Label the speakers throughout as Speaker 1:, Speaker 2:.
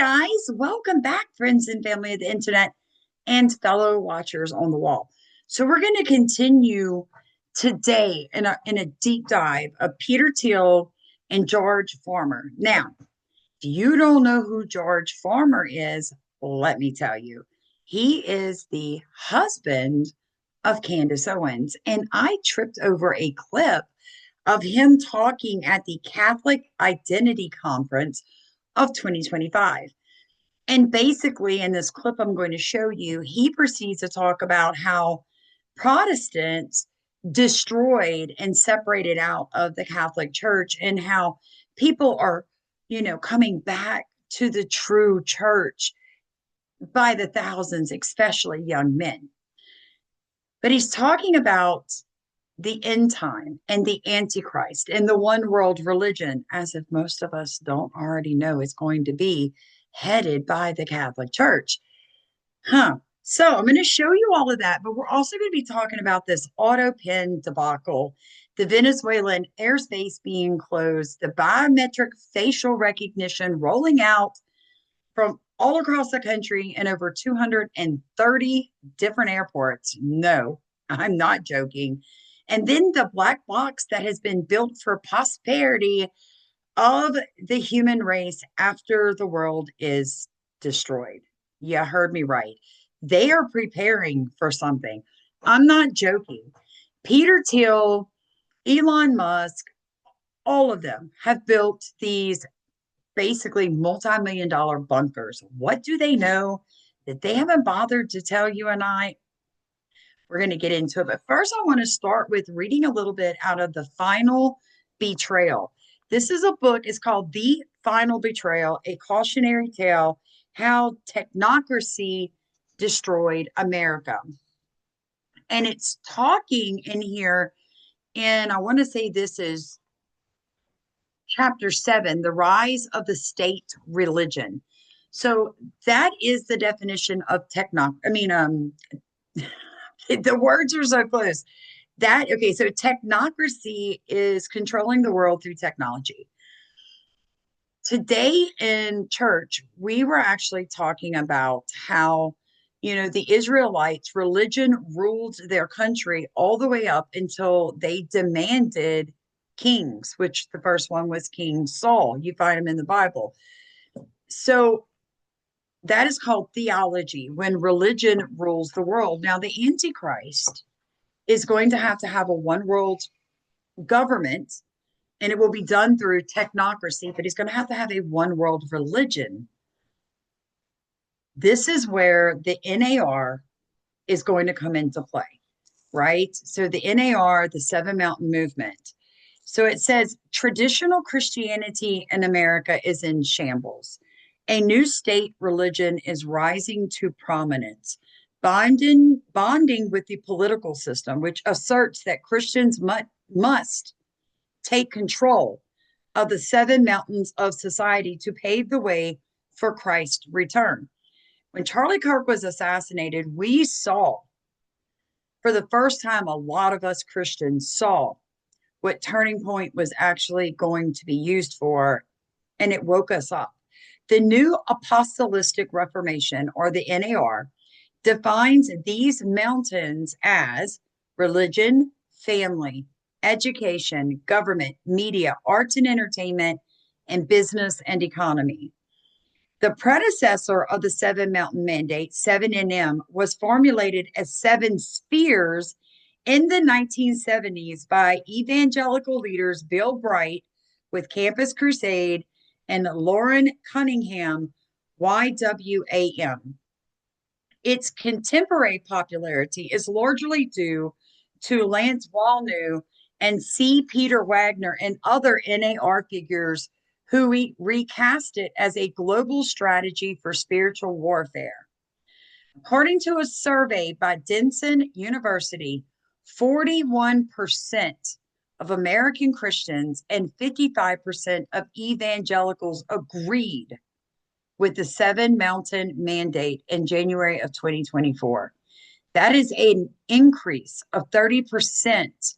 Speaker 1: guys, welcome back, friends and family of the internet and fellow watchers on the wall. So we're going to continue today in a deep dive of Peter Thiel and George Farmer. Now, if you don't know who George Farmer is, let me tell you, he is the husband of Candace Owens, and I tripped over a clip of him talking at the Catholic Identity Conference of 2025. And basically, in this clip I'm going to show you, he proceeds to talk about how Protestants destroyed and separated out of the Catholic Church and how people are, coming back to the true church by the thousands, especially young men. But he's talking about the end time and the Antichrist and the one world religion, as if most of us don't already know is going to be headed by the Catholic Church. So I'm going to show you all of that, but we're also going to be talking about this Autopen debacle, the Venezuelan airspace being closed, the biometric facial recognition rolling out from all across the country in over 230 different airports. No, I'm not joking. And then the black box that has been built for prosperity of the human race after the world is destroyed. You heard me right. They are preparing for something. I'm not joking. Peter Thiel, Elon Musk, all of them have built these basically multi-million-dollar bunkers. What do they know that they haven't bothered to tell you and I? We're going to get into it. But first, I want to start with reading a little bit out of The Final Betrayal. This is a book. It's called The Final Betrayal, A Cautionary Tale, How Technocracy Destroyed America. And it's talking in here, and I want to say this is chapter 7, The Rise of the State Religion. So that is the definition of the words are so close. So technocracy is controlling the world through technology. Today in church, we were actually talking about how, the Israelites, religion ruled their country all the way up until they demanded kings, which the first one was King Saul. You find him in the Bible. So that is called theology, when religion rules the world. Now, the Antichrist is going to have a one world government, and it will be done through technocracy, but he's going to have a one world religion. This is where the NAR is going to come into play, right? So the NAR, the Seven Mountain Movement. So it says traditional Christianity in America is in shambles. A new state religion is rising to prominence, bonding with the political system, which asserts that Christians must take control of the seven mountains of society to pave the way for Christ's return. When Charlie Kirk was assassinated, we saw, for the first time, a lot of us Christians saw what Turning Point was actually going to be used for, and it woke us up. The New Apostolic Reformation, or the NAR, defines these mountains as religion, family, education, government, media, arts and entertainment, and business and economy. The predecessor of the Seven Mountain Mandate, 7NM, was formulated as seven spheres in the 1970s by evangelical leaders Bill Bright with Campus Crusade and Lauren Cunningham, YWAM. Its contemporary popularity is largely due to Lance Walnew and C. Peter Wagner and other NAR figures who recast it as a global strategy for spiritual warfare. According to a survey by Denison University, 41% of American Christians and 55% of evangelicals agreed with the Seven Mountain Mandate in January of 2024. That is an increase of 30%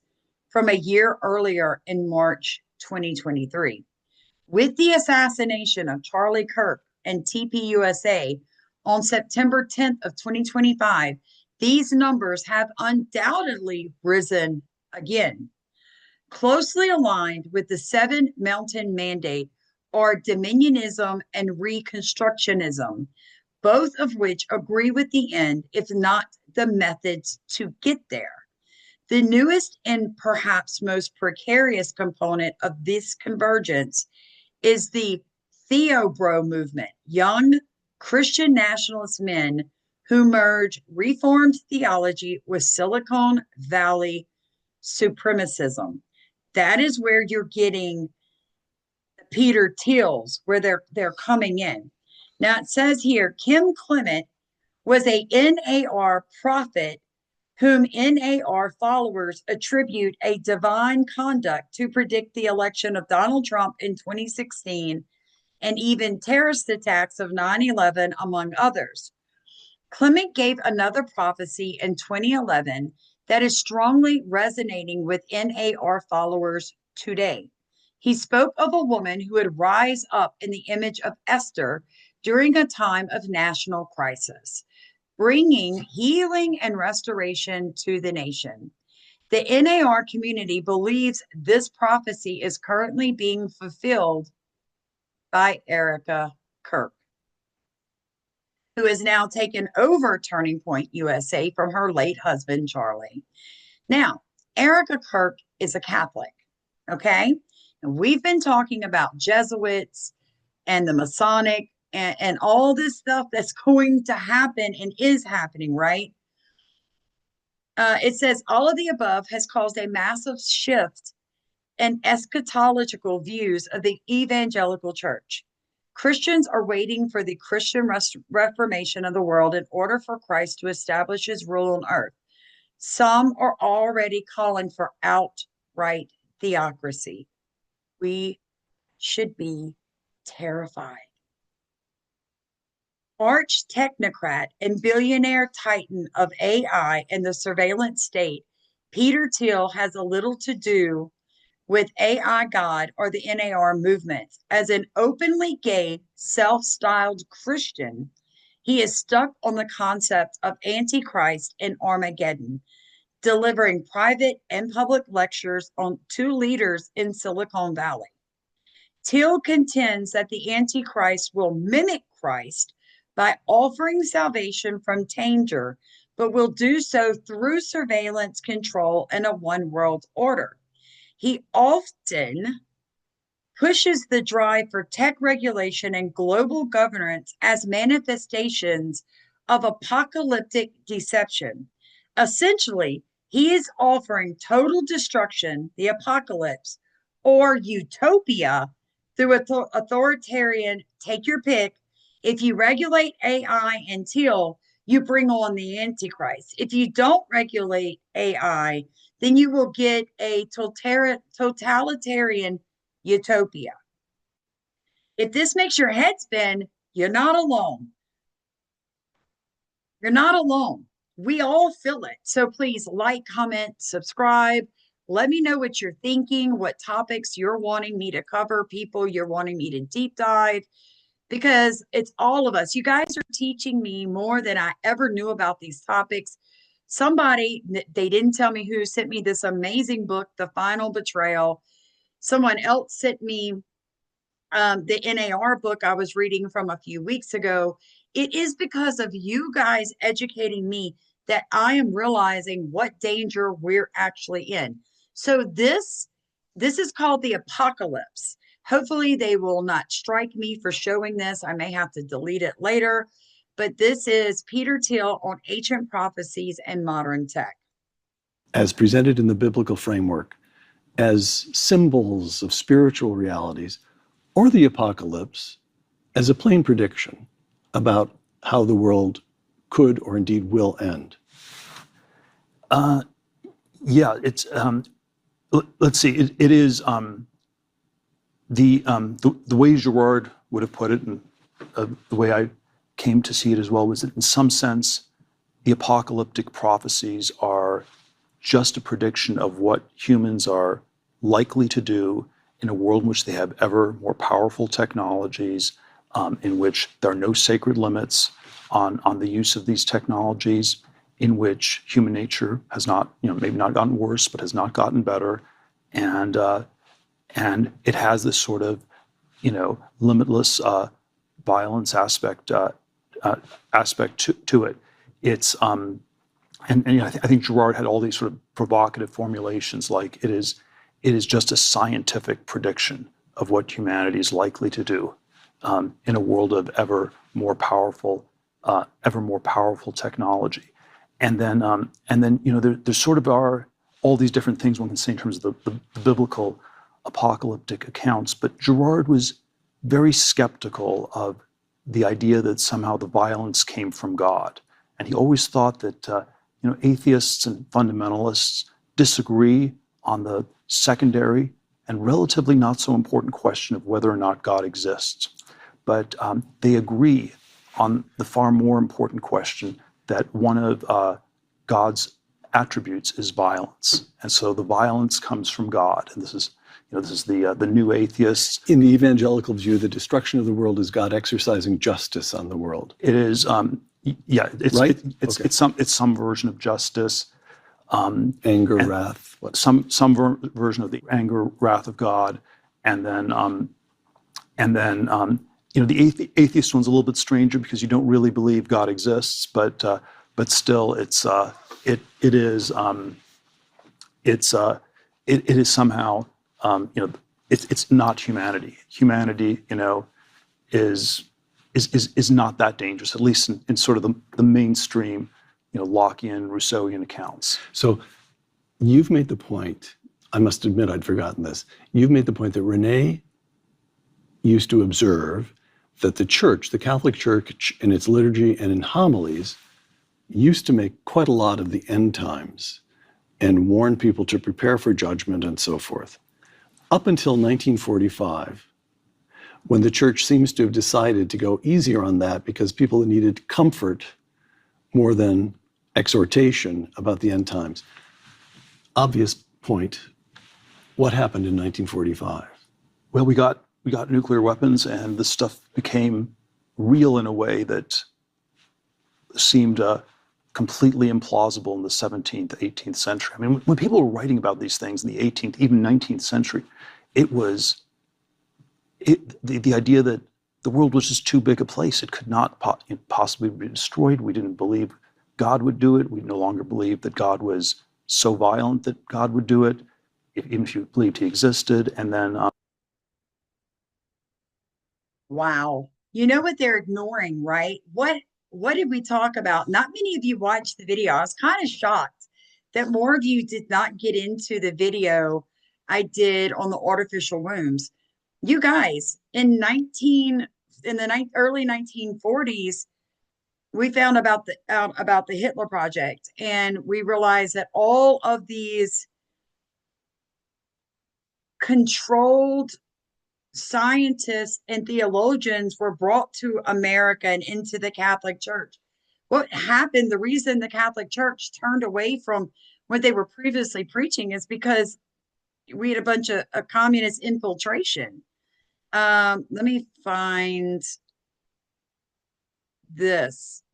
Speaker 1: from a year earlier in March 2023. With the assassination of Charlie Kirk and TPUSA on September 10th of 2025, these numbers have undoubtedly risen again. Closely aligned with the Seven Mountain Mandate are dominionism and reconstructionism, both of which agree with the end, if not the methods to get there. The newest and perhaps most precarious component of this convergence is the Theobro movement, young Christian nationalist men who merge Reformed theology with Silicon Valley supremacism. That is where you're getting Peter Thiel's, where they're coming in. Now it says here, Kim Clement was a NAR prophet whom NAR followers attribute a divine conduct to predict the election of Donald Trump in 2016 and even terrorist attacks of 9/11, among others. Clement gave another prophecy in 2011 that is strongly resonating with NAR followers today. He spoke of a woman who would rise up in the image of Esther during a time of national crisis, bringing healing and restoration to the nation. The NAR community believes this prophecy is currently being fulfilled by Erica Kirk, who has now taken over Turning Point USA from her late husband, Charlie. Now, Erica Kirk is a Catholic, okay? And we've been talking about Jesuits and the Masonic and all this stuff that's going to happen and is happening, right? It says all of the above has caused a massive shift in eschatological views of the evangelical church. Christians are waiting for the Christian reformation of the world in order for Christ to establish his rule on earth. Some are already calling for outright theocracy. We should be terrified. Arch technocrat and billionaire titan of AI and the surveillance state, Peter Thiel has a little to do with AI God or the NAR movement. As an openly gay, self-styled Christian, he is stuck on the concept of Antichrist and Armageddon, delivering private and public lectures to leaders in Silicon Valley. Thiel contends that the Antichrist will mimic Christ by offering salvation from danger, but will do so through surveillance, control, and a one world order. He often pushes the drive for tech regulation and global governance as manifestations of apocalyptic deception. Essentially, he is offering total destruction, the apocalypse, or utopia through authoritarian, take your pick. If you regulate AI and Thiel, you bring on the Antichrist. If you don't regulate AI, then you will get a totalitarian utopia. If this makes your head spin, you're not alone. You're not alone. We all feel it. So please like, comment, subscribe. Let me know what you're thinking, what topics you're wanting me to cover, people you're wanting me to deep dive, because it's all of us. You guys are teaching me more than I ever knew about these topics. Somebody, they didn't tell me who, sent me this amazing book, The Final Betrayal. Someone else sent me the NAR book I was reading from a few weeks ago. It is because of you guys educating me that I am realizing what danger we're actually in. So this is called the apocalypse. Hopefully they will not strike me for showing this. I may have to delete it later. But this is Peter Thiel on ancient prophecies and modern tech.
Speaker 2: As presented in the biblical framework, as symbols of spiritual realities, or the apocalypse as a plain prediction about how the world could or indeed will end. It's let's see. It is the way Girard would have put it, and the way I came to see it as well, was that in some sense, the apocalyptic prophecies are just a prediction of what humans are likely to do in a world in which they have ever more powerful technologies,
Speaker 3: in which there are no sacred limits on the use of these technologies, in which human nature has not, maybe not gotten worse, but has not gotten better, and it has this sort of, limitless violence aspect to it. It's I think Girard had all these sort of provocative formulations, like it is just a scientific prediction of what humanity is likely to do in a world of ever more powerful technology. And then there sort of are all these different things one can say in terms of the biblical apocalyptic accounts, but Girard was very skeptical of the idea that somehow the violence came from God. And he always thought that atheists and fundamentalists disagree on the secondary and relatively not so important question of whether or not God exists. But they agree on the far more important question that one of God's attributes is violence. And so the violence comes from God. And this is the new atheists.
Speaker 2: In the evangelical view, the destruction of the world is God exercising justice on the world.
Speaker 3: It is, it's
Speaker 2: right?
Speaker 3: It's some version of justice,
Speaker 2: anger, wrath,
Speaker 3: some version of the anger, wrath of God, and then the atheist one's a little bit stranger because you don't really believe God exists, but still it is somehow. It's not humanity. Humanity, is not that dangerous, at least in sort of the mainstream, Lockean, Rousseauian accounts.
Speaker 2: So you've made the point, I must admit I'd forgotten this, you've made the point that René used to observe that the church, the Catholic Church, in its liturgy and in homilies, used to make quite a lot of the end times and warn people to prepare for judgment and so forth. Up until 1945, when the church seems to have decided to go easier on that because people needed comfort more than exhortation about the end times. Obvious point, what happened in 1945?
Speaker 3: Well, we got nuclear weapons, and this stuff became real in a way that seemed completely implausible in the 17th, 18th century. I mean, when people were writing about these things in the 18th, even 19th century, it was the idea that the world was just too big a place. It could not possibly be destroyed. We didn't believe God would do it. We no longer believed that God was so violent that God would do it, even if you believed he existed. And then...
Speaker 1: Wow. You know what they're ignoring, right? What did we talk about? Not many of you watched the video. I was kind of shocked that more of you did not get into the video I did on the artificial wombs. You guys, in the early 1940s, we found out about the Hitler Project, and we realized that all of these controlled scientists and theologians were brought to America and into the Catholic Church. What happened, the reason the Catholic Church turned away from what they were previously preaching is because we had a bunch of communist infiltration. Let me find this.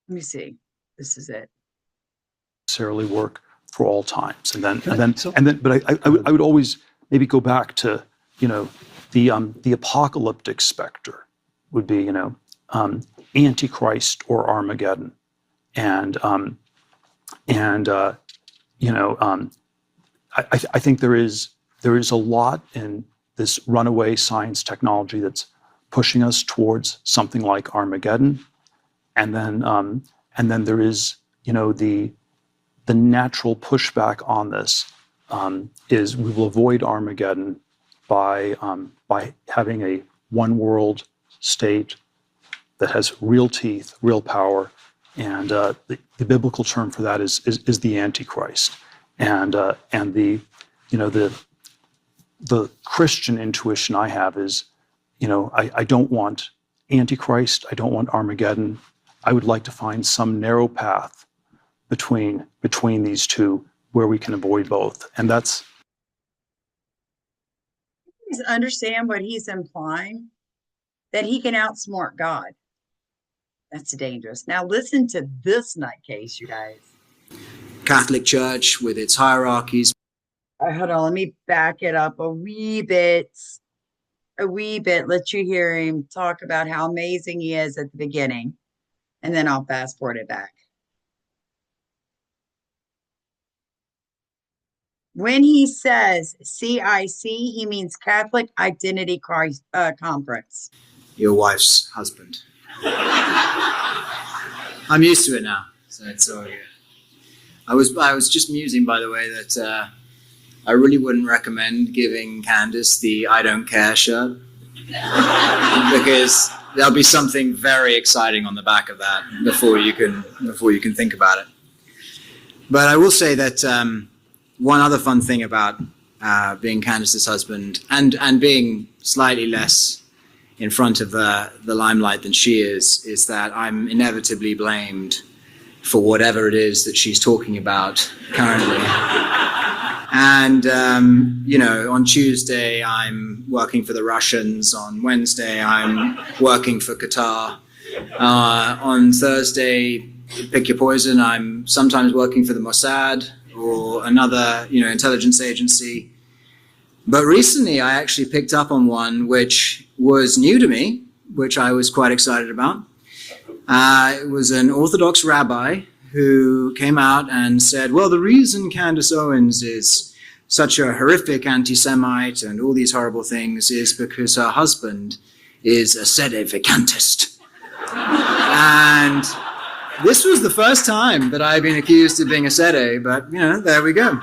Speaker 1: Let me see. This is it.
Speaker 3: Necessarily work for all times, and then, but I would always maybe go back to the apocalyptic specter would be Antichrist or Armageddon, and I think there is a lot in this runaway science technology that's pushing us towards something like Armageddon, and then there is the natural pushback on this is we will avoid Armageddon by having a one world state that has real teeth, real power, and the biblical term for that is the Antichrist, and the Christian intuition I have is I don't want Antichrist, I don't want Armageddon. I would like to find some narrow path between these two where we can avoid both, and that's
Speaker 1: Please understand what he's implying, that he can outsmart God. That's dangerous. Now listen to this nutcase, you guys.
Speaker 4: Catholic Church with its hierarchies.
Speaker 1: Hold on, let me back it up a wee bit. Let you hear him talk about how amazing he is at the beginning, and then I'll fast forward it back. When he says CIC, he means Catholic Identity Conference.
Speaker 4: Your wife's husband. I'm used to it now, so it's all good. I was just musing, by the way, that I really wouldn't recommend giving Candace the I don't care shirt because there'll be something very exciting on the back of that before you can think about it. But I will say that one other fun thing about being Candace's husband and being slightly less in front of the limelight than she is that I'm inevitably blamed for whatever it is that she's talking about currently. And, on Tuesday, I'm working for the Russians. On Wednesday, I'm working for Qatar. On Thursday, pick your poison, I'm sometimes working for the Mossad or another, intelligence agency. But recently, I actually picked up on one which was new to me, which I was quite excited about. It was an Orthodox rabbi who came out and said, well, the reason Candace Owens is such a horrific anti-Semite and all these horrible things is because her husband is a sedevacantist. And this was the first time that I've been accused of being a sede, but, there we go.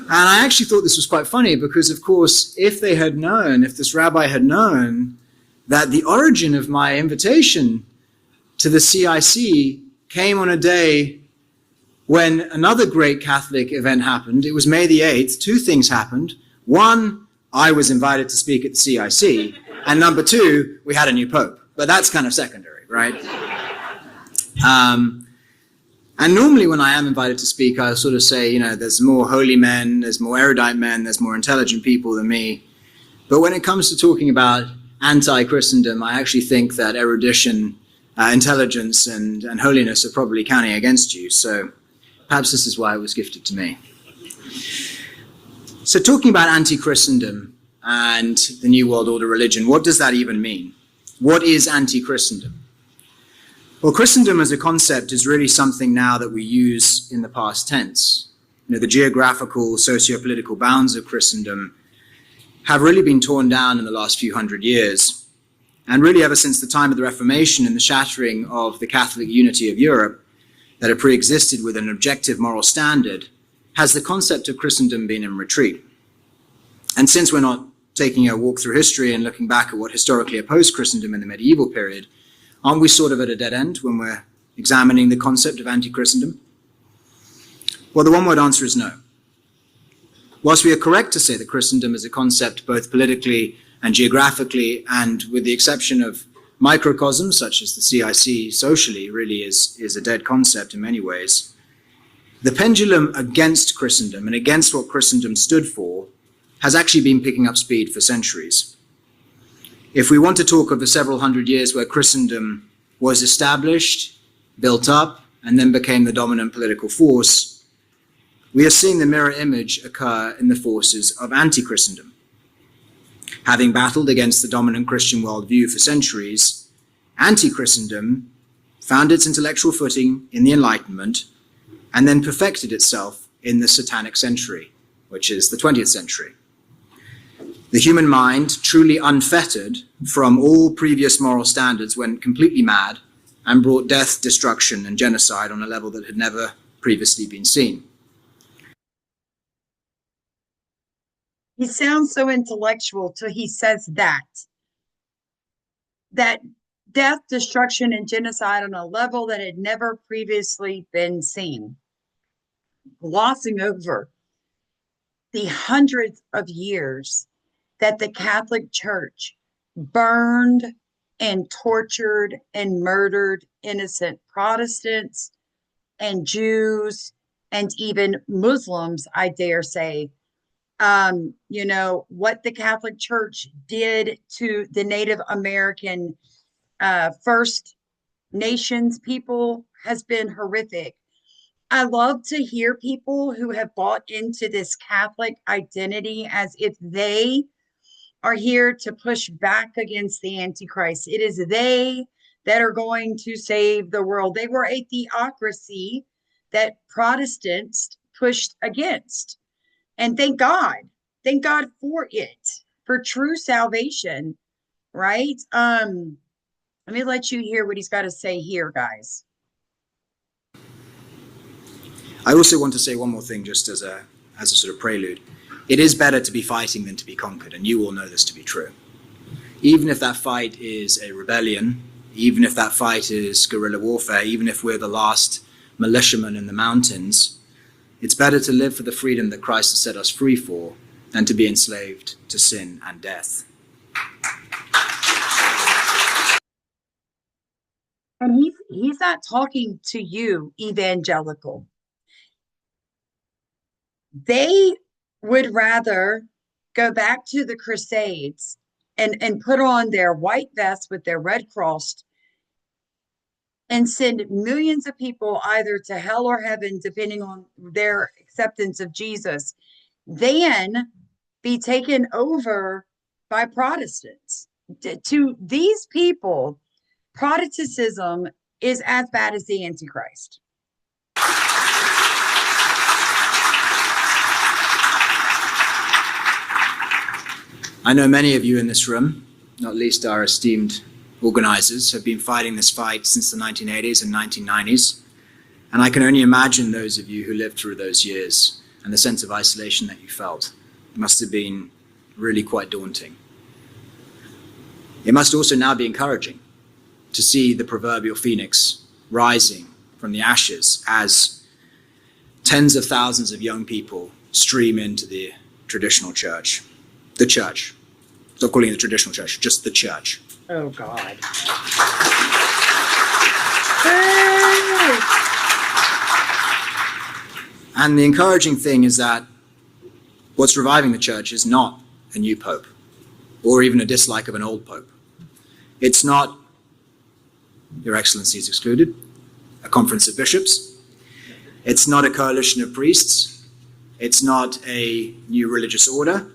Speaker 4: And I actually thought this was quite funny because, of course, if this rabbi had known that the origin of my invitation to the CIC came on a day when another great Catholic event happened. It was May the 8th. Two things happened. One, I was invited to speak at the CIC. And number two, we had a new pope. But that's kind of secondary, right? And normally when I am invited to speak, I sort of say, there's more holy men, there's more erudite men, there's more intelligent people than me. But when it comes to talking about anti-Christendom, I actually think that erudition, intelligence, and holiness are probably counting against you. So perhaps this is why it was gifted to me. So talking about anti-Christendom and the New World Order religion, what does that even mean? What is anti-Christendom? Well, Christendom as a concept is really something now that we use in the past tense. The geographical, socio-political bounds of Christendom have really been torn down in the last few hundred years. And really ever since the time of the Reformation and the shattering of the Catholic unity of Europe that had pre-existed with an objective moral standard, has the concept of Christendom been in retreat. And since we're not taking a walk through history and looking back at what historically opposed Christendom in the medieval period, aren't we sort of at a dead end when we're examining the concept of anti-Christendom? Well, the one-word answer is no. Whilst we are correct to say that Christendom is a concept both politically and geographically, and with the exception of microcosms such as the CIC socially, really is a dead concept in many ways, the pendulum against Christendom and against what Christendom stood for has actually been picking up speed for centuries. If we want to talk of the several hundred years where Christendom was established, built up, and then became the dominant political force, we are seeing the mirror image occur in the forces of anti-Christendom. Having battled against the dominant Christian worldview for centuries, anti-Christendom found its intellectual footing in the Enlightenment and then perfected itself in the Satanic century, which is the 20th century. The human mind, truly unfettered from all previous moral standards, went completely mad and brought death, destruction, and genocide on a level that had never previously been seen.
Speaker 1: He sounds so intellectual till he says that death, destruction, and genocide on a level that had never previously been seen, glossing over the hundreds of years that the Catholic Church burned and tortured and murdered innocent Protestants and Jews and even Muslims, I dare say, You know, what the Catholic Church did to the Native American First Nations people has been horrific. I love to hear people who have bought into this Catholic identity as if they are here to push back against the Antichrist. It is they that are going to save the world. They were a theocracy that Protestants pushed against. And thank God. Thank God for it, for true salvation, right? Let me let you hear what he's got to say here, guys.
Speaker 4: I also want to say one more thing, just as a sort of prelude. It is better to be fighting than to be conquered, and you all know this to be true. Even if that fight is a rebellion, even if that fight is guerrilla warfare, even if we're the last militiamen in the mountains, it's better to live for the freedom that Christ has set us free for than to be enslaved to sin and death.
Speaker 1: And he's not talking to you, evangelical. They would rather go back to the Crusades and put on their white vests with their red cross and send millions of people either to hell or heaven, depending on their acceptance of Jesus, than be taken over by Protestants. To these people, Protestantism is as bad as the Antichrist.
Speaker 4: I know many of you in this room, not least our esteemed organizers, have been fighting this fight since the 1980s and 1990s. And I can only imagine those of you who lived through those years and the sense of isolation that you felt. It must have been really quite daunting. It must also now be encouraging to see the proverbial phoenix rising from the ashes as tens of thousands of young people stream into the traditional church. The church. Stop calling it the traditional church, just the church.
Speaker 1: Oh, God.
Speaker 4: And the encouraging thing is that what's reviving the church is not a new pope or even a dislike of an old pope. It's not, Your Excellency is excluded, a conference of bishops. It's not a coalition of priests. It's not a new religious order.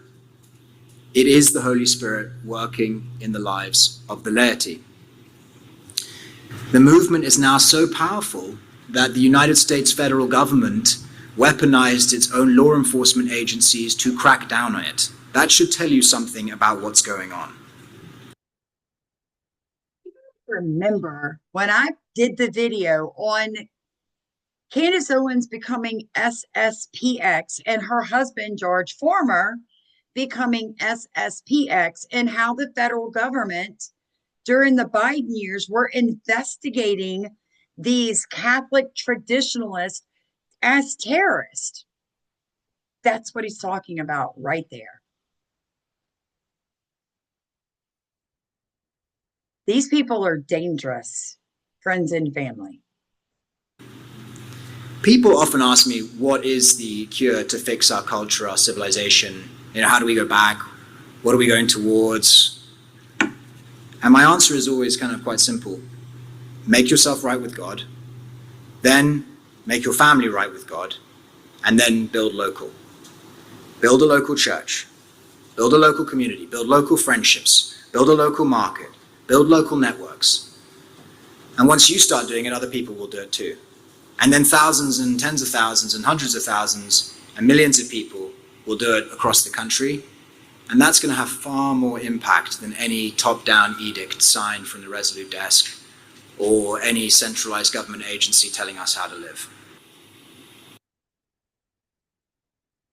Speaker 4: It is the Holy Spirit working in the lives of the laity. The movement is now so powerful that the United States federal government weaponized its own law enforcement agencies to crack down on it. That should tell you something about what's going on.
Speaker 1: Remember when I did the video on Candace Owens becoming SSPX and her husband, George Former, becoming SSPX, and how the federal government during the Biden years were investigating these Catholic traditionalists as terrorists. That's what he's talking about right there. These people are dangerous, friends and family.
Speaker 4: People often ask me, what is the cure to fix our culture, our civilization? How do we go back? What are we going towards? And my answer is always kind of quite simple. Make yourself right with God, then make your family right with God, and then build local. Build a local church, build a local community, build local friendships, build a local market, build local networks. And once you start doing it, other people will do it too. And then thousands and tens of thousands and hundreds of thousands and millions of people will do it across the country. And that's going to have far more impact than any top-down edict signed from the Resolute Desk or any centralized government agency telling us how to live.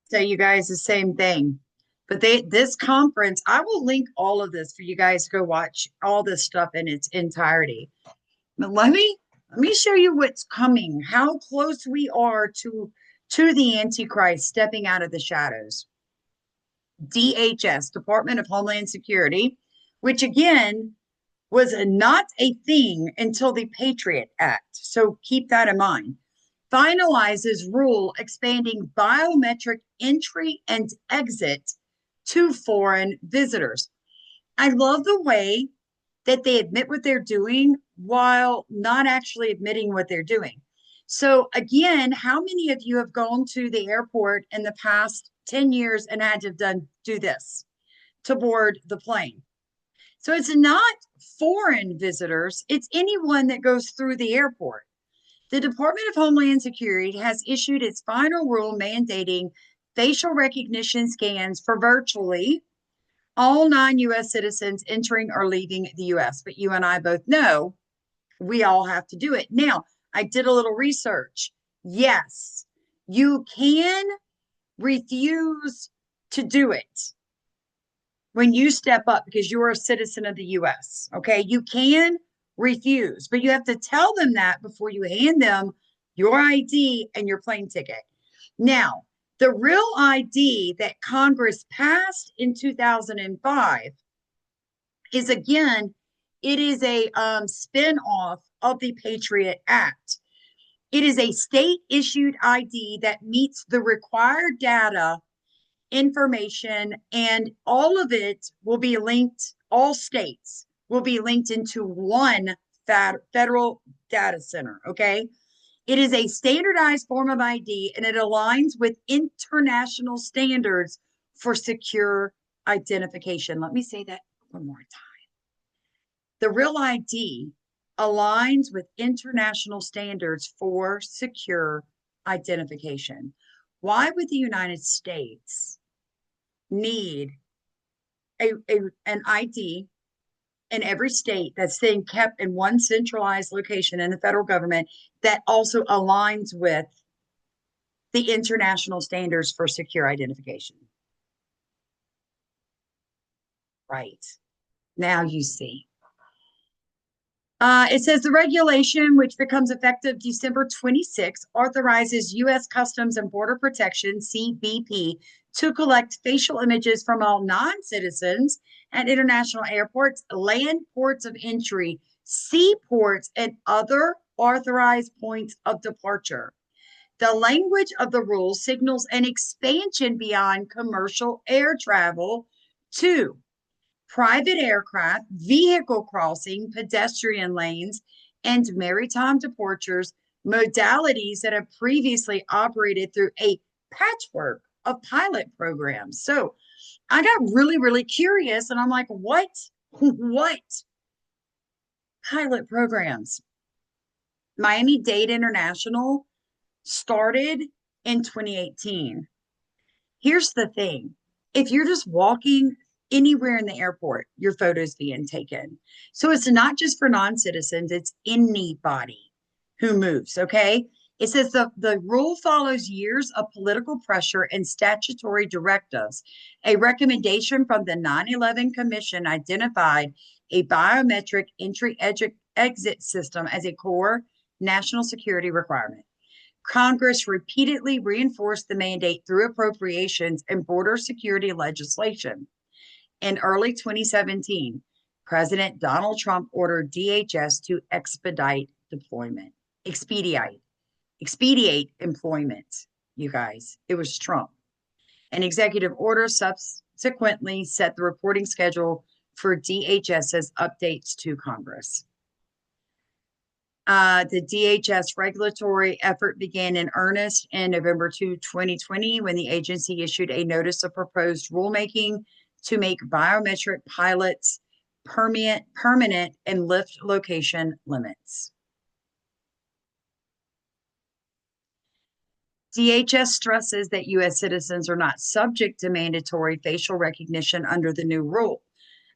Speaker 1: So you guys, the same thing. But this conference, I will link all of this for you guys to go watch all this stuff in its entirety. But let me show you what's coming, how close we are to the Antichrist stepping out of the shadows. DHS, Department of Homeland Security, which again was not a thing until the Patriot Act. So keep that in mind. finalizes rule expanding biometric entry and exit to foreign visitors. I love the way that they admit what they're doing while not actually admitting what they're doing. So again, how many of you have gone to the airport in the past 10 years and had to do this to board the plane? So it's not foreign visitors, it's anyone that goes through the airport. The Department of Homeland Security has issued its final rule mandating facial recognition scans for virtually all non-US citizens entering or leaving the US. But you and I both know we all have to do it. Now, I did a little research. Yes, you can refuse to do it when you step up because you're a citizen of the US. Okay, you can refuse, but you have to tell them that before you hand them your ID and your plane ticket. Now, the real ID that Congress passed in 2005 is, again, it is a spin-off of the Patriot Act. It is a state-issued ID that meets the required data, information, and all of it will be linked, all states will be linked into one federal data center, okay? It is a standardized form of ID, and it aligns with international standards for secure identification. Let me say that one more time. The real ID aligns with international standards for secure identification. Why would the United States need an ID in every state that's then kept in one centralized location in the federal government that also aligns with the international standards for secure identification? Right. Now you see. It says the regulation, which becomes effective December 26, authorizes U.S. Customs and Border Protection, CBP, to collect facial images from all non-citizens at international airports, land ports of entry, seaports, and other authorized points of departure. The language of the rule signals an expansion beyond commercial air travel to private aircraft, vehicle crossing, pedestrian lanes, and maritime departures, modalities that have previously operated through a patchwork of pilot programs. So I got really, really curious, and I'm like, what pilot programs? Miami-Dade International started in 2018. Here's the thing. If you're just walking anywhere in the airport, your photo's being taken. So it's not just for non-citizens, it's anybody who moves, okay? It says the rule follows years of political pressure and statutory directives. A recommendation from the 9/11 Commission identified a biometric entry-exit system as a core national security requirement. Congress repeatedly reinforced the mandate through appropriations and border security legislation. In early 2017, President Donald Trump ordered DHS to expedite employment, you guys. It was Trump. An executive order subsequently set the reporting schedule for DHS's updates to Congress. The DHS regulatory effort began in earnest in November 2020 when the agency issued a notice of proposed rulemaking to make biometric pilots permanent and lift location limits. DHS stresses that U.S. citizens are not subject to mandatory facial recognition under the new rule.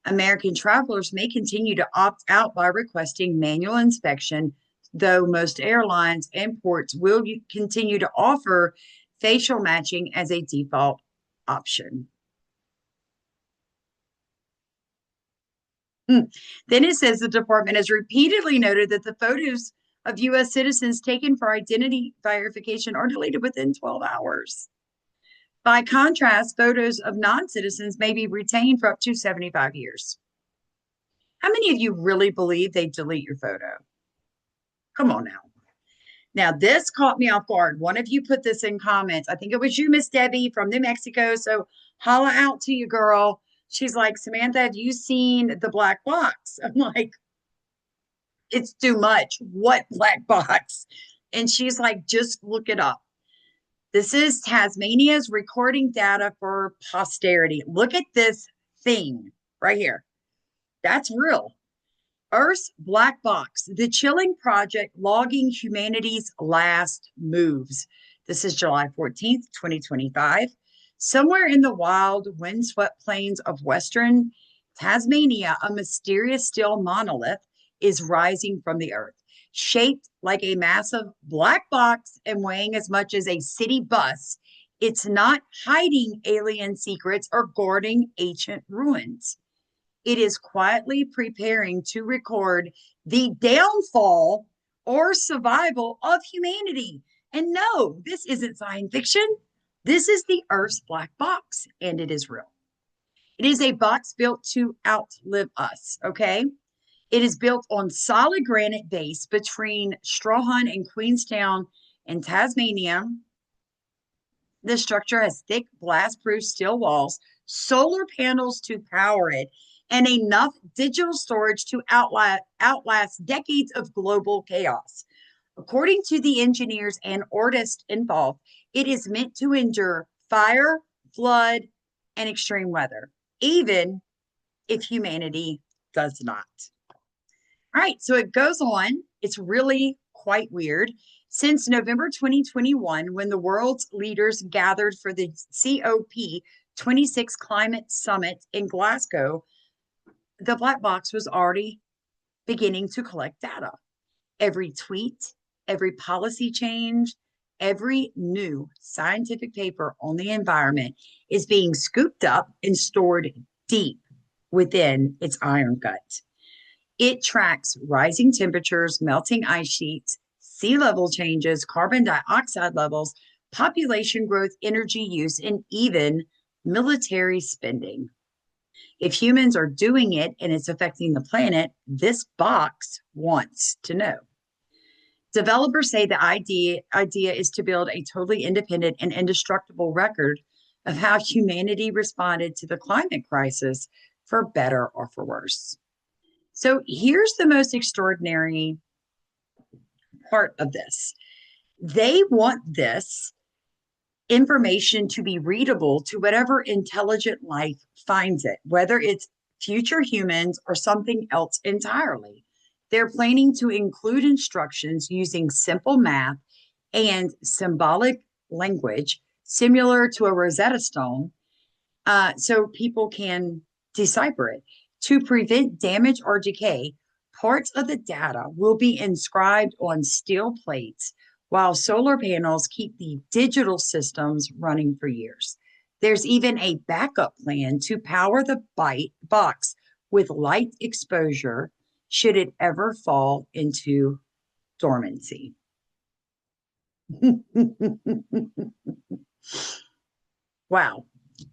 Speaker 1: American travelers may continue to opt out by requesting manual inspection, though most airlines and ports will continue to offer facial matching as a default option. Then it says the department has repeatedly noted that the photos of U.S. citizens taken for identity verification are deleted within 12 hours. By contrast, photos of non-citizens may be retained for up to 75 years. How many of you really believe they delete your photo? Come on now. Now, this caught me off guard. One of you put this in comments. I think it was you, Miss Debbie from New Mexico. So holla out to you, girl. She's like, Samantha, have you seen the black box? I'm like, it's too much. What black box? And she's like, just look it up. This is Tasmania's recording data for posterity. Look at this thing right here. That's real. Earth's black box, the chilling project logging humanity's last moves. This is July 14th, 2025. Somewhere in the wild, windswept plains of Western Tasmania, a mysterious steel monolith is rising from the earth, shaped like a massive black box and weighing as much as a city bus. It's not hiding alien secrets or guarding ancient ruins. It is quietly preparing to record the downfall or survival of humanity. And no, this isn't science fiction. This is the Earth's black box, and it is real. It is a box built to outlive us, okay? It is built on solid granite base between Strahan and Queenstown in Tasmania. The structure has thick, blast-proof steel walls, solar panels to power it, and enough digital storage to outlast decades of global chaos. According to the engineers and artists involved, it is meant to endure fire, flood, and extreme weather, even if humanity does not. All right, so it goes on. It's really quite weird. Since November 2021, when the world's leaders gathered for the COP26 Climate Summit in Glasgow, the black box was already beginning to collect data. Every tweet, every policy change, every new scientific paper on the environment is being scooped up and stored deep within its iron gut. It tracks rising temperatures, melting ice sheets, sea level changes, carbon dioxide levels, population growth, energy use, and even military spending. If humans are doing it and it's affecting the planet, this box wants to know. Developers say the idea is to build a totally independent and indestructible record of how humanity responded to the climate crisis, for better or for worse. So here's the most extraordinary part of this. They want this information to be readable to whatever intelligent life finds it, whether it's future humans or something else entirely. They're planning to include instructions using simple math and symbolic language similar to a Rosetta Stone, so people can decipher it. To prevent damage or decay, parts of the data will be inscribed on steel plates, while solar panels keep the digital systems running for years. There's even a backup plan to power the box with light exposure should it ever fall into dormancy. Wow.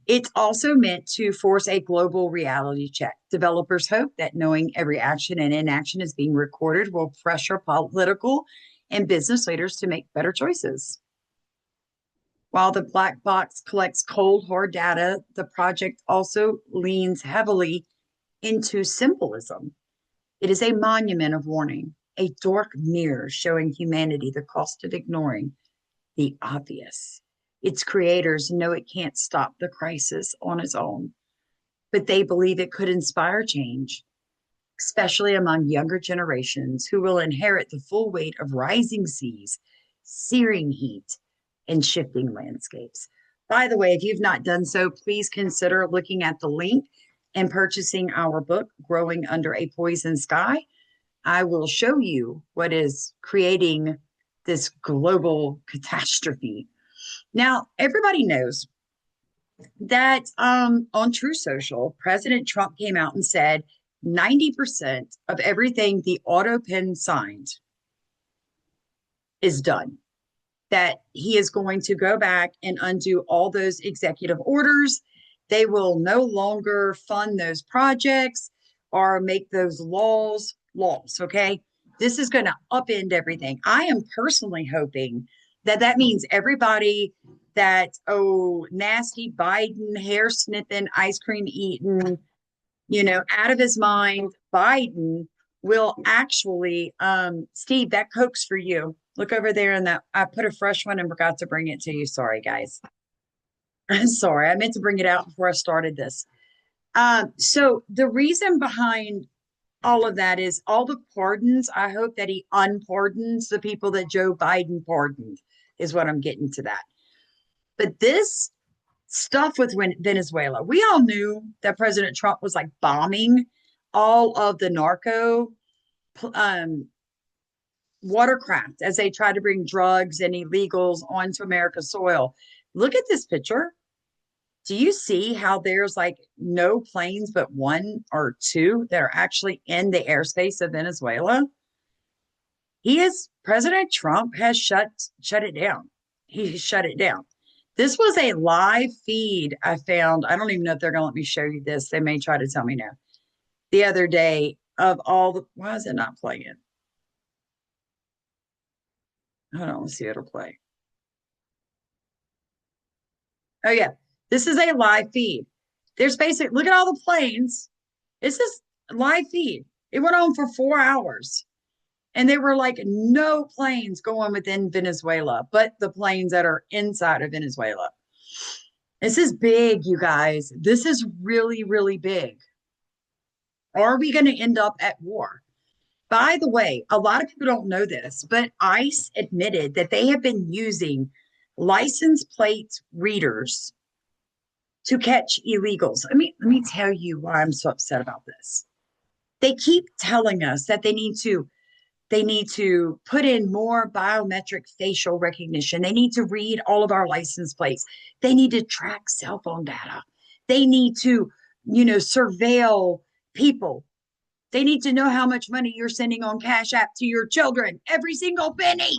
Speaker 1: It's also meant to force a global reality check. Developers hope that knowing every action and inaction is being recorded will pressure political and business leaders to make better choices. While the black box collects cold, hard data, the project also leans heavily into symbolism. It is a monument of warning, a dark mirror showing humanity the cost of ignoring the obvious. Its creators know it can't stop the crisis on its own, but they believe it could inspire change, especially among younger generations who will inherit the full weight of rising seas, searing heat, and shifting landscapes. By the way, if you've not done so, please consider looking at the link and purchasing our book, Growing Under a Poison Sky. I will show you what is creating this global catastrophe. Now, everybody knows that on True Social, President Trump came out and said 90% of everything the Autopen signed is done. That he is going to go back and undo all those executive orders. They will no longer fund those projects or make those laws, okay? This is going to upend everything. I am personally hoping that that means everybody that, oh, nasty Biden, hair sniffing, ice cream eating, out of his mind, Biden will actually, Steve, that Coke's for you. Look over there in that. I put a fresh one and forgot to bring it to you. Sorry, guys. I'm sorry. I meant to bring it out before I started this. So the reason behind all of that is all the pardons. I hope that he unpardons the people that Joe Biden pardoned, is what I'm getting to that. But this stuff with Venezuela, we all knew that President Trump was like bombing all of the narco watercraft as they try to bring drugs and illegals onto America's soil. Look at this picture. Do you see how there's like no planes but one or two that are actually in the airspace of Venezuela? President Trump has shut it down. He shut it down. This was a live feed I found. I don't even know if they're going to let me show you this. They may try to tell me no. The other day of all the, why is it not playing? Hold on, let's see if it'll play. Oh yeah, this is a live feed. There's look at all the planes. This is live feed. It went on for 4 hours. And there were like no planes going within Venezuela, but the planes that are inside of Venezuela. This is big, you guys. This is really, really big. Are we going to end up at war? By the way, a lot of people don't know this, but ICE admitted that they have been using license plate readers to catch illegals. Let me tell you why I'm so upset about this. They keep telling us that they need to put in more biometric facial recognition. They need to read all of our license plates. They need to track cell phone data. They need to, surveil people. They need to know how much money you're sending on Cash App to your children, every single penny.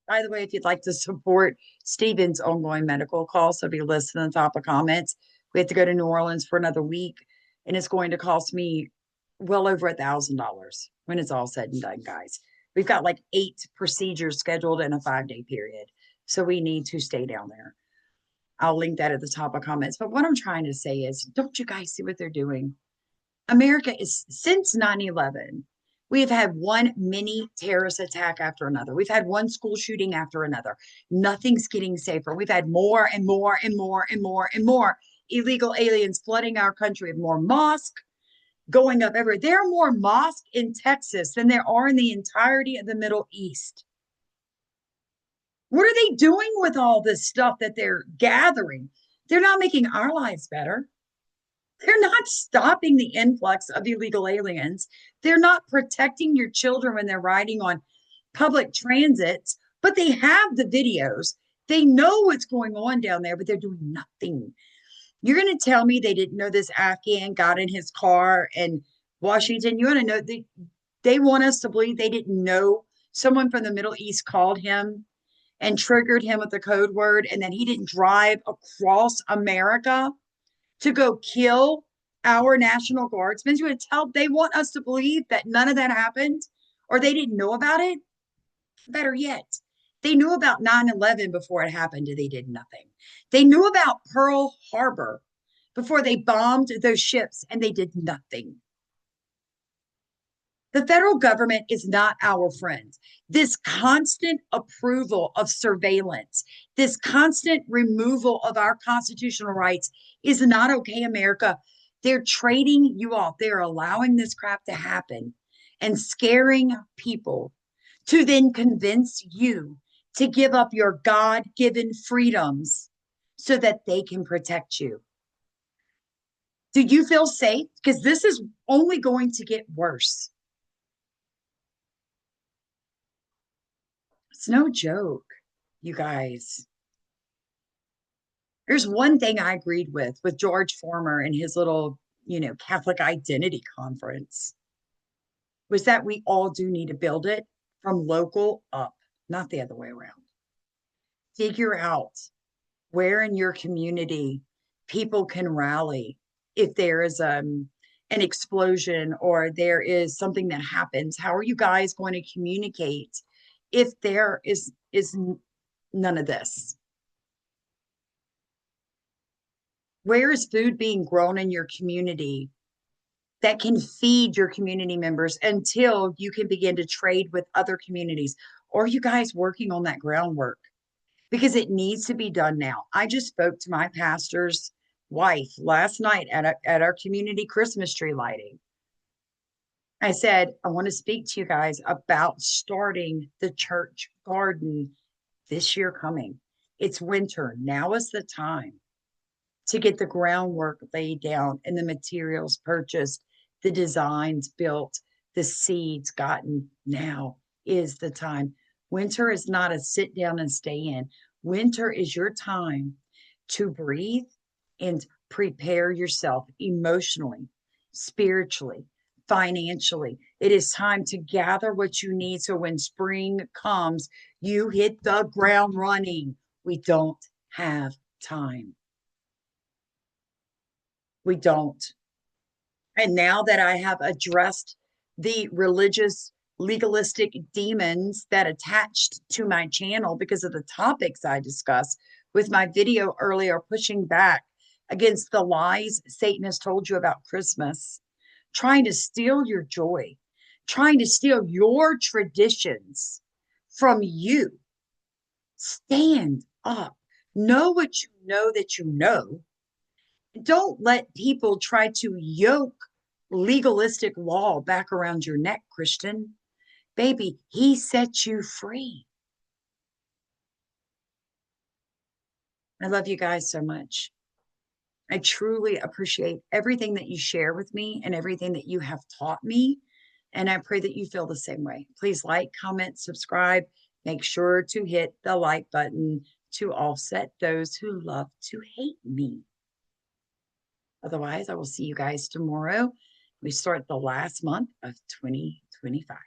Speaker 1: By the way, if you'd like to support Stephen's ongoing medical costs, so be listed in the top of comments. We have to go to New Orleans for another week, and it's going to cost me well over $1,000 when it's all said and done, guys. We've got like 8 procedures scheduled in a 5-day period, so we need to stay down there. I'll link that at the top of comments. But what I'm trying to say is, don't you guys see what they're doing? America is, since 9/11, we have had one mini terrorist attack after another. We've had one school shooting after another. Nothing's getting safer. We've had more and more and more and more and more illegal aliens flooding our country, with more mosques going up everywhere. There are more mosques in Texas than there are in the entirety of the Middle East. What are they doing with all this stuff that they're gathering? They're not making our lives better. They're not stopping the influx of illegal aliens. They're not protecting your children when they're riding on public transits, but they have the videos. They know what's going on down there, but they're doing nothing. You're going to tell me they didn't know this Afghan got in his car in Washington? You want to know they want us to believe they didn't know someone from the Middle East called him and triggered him with the code word, and that he didn't drive across America to go kill our National Guardsmen? You would tell they want us to believe that none of that happened, or they didn't know about it? Better yet, they knew about 9/11 before it happened and they did nothing. They knew about Pearl Harbor before they bombed those ships and they did nothing. The federal government is not our friend. This constant approval of surveillance, this constant removal of our constitutional rights is not okay, America. They're trading you off. They're allowing this crap to happen and scaring people to then convince you to give up your God-given freedoms so that they can protect you. Do you feel safe? Because this is only going to get worse. It's no joke, you guys. There's one thing I agreed with George Former and his little, Catholic identity conference, was that we all do need to build it from local up, not the other way around. Figure out where in your community people can rally if there is an an explosion or there is something that happens, how are you guys going to communicate if there is none of this? Where is food being grown in your community that can feed your community members until you can begin to trade with other communities? Or are you guys working on that groundwork? Because it needs to be done now. I just spoke to my pastor's wife last night at our community Christmas tree lighting. I said, I want to speak to you guys about starting the church garden this year coming. It's winter. Now is the time to get the groundwork laid down and the materials purchased, the designs built, the seeds gotten. Now is the time. Winter is not a sit down and stay in. Winter is your time to breathe and prepare yourself emotionally, spiritually, financially. It is time to gather what you need so when spring comes, you hit the ground running. We don't have time. We don't. And now that I have addressed the religious, legalistic demons that attached to my channel because of the topics I discussed with my video earlier, pushing back against the lies Satan has told you about Christmas, trying to steal your joy, trying to steal your traditions from you. Stand up. Know what you know that you know. Don't let people try to yoke legalistic law back around your neck, Christian. Baby, he set you free. I love you guys so much. I truly appreciate everything that you share with me and everything that you have taught me. And I pray that you feel the same way. Please like, comment, subscribe. Make sure to hit the like button to offset those who love to hate me. Otherwise, I will see you guys tomorrow. We start the last month of 2025.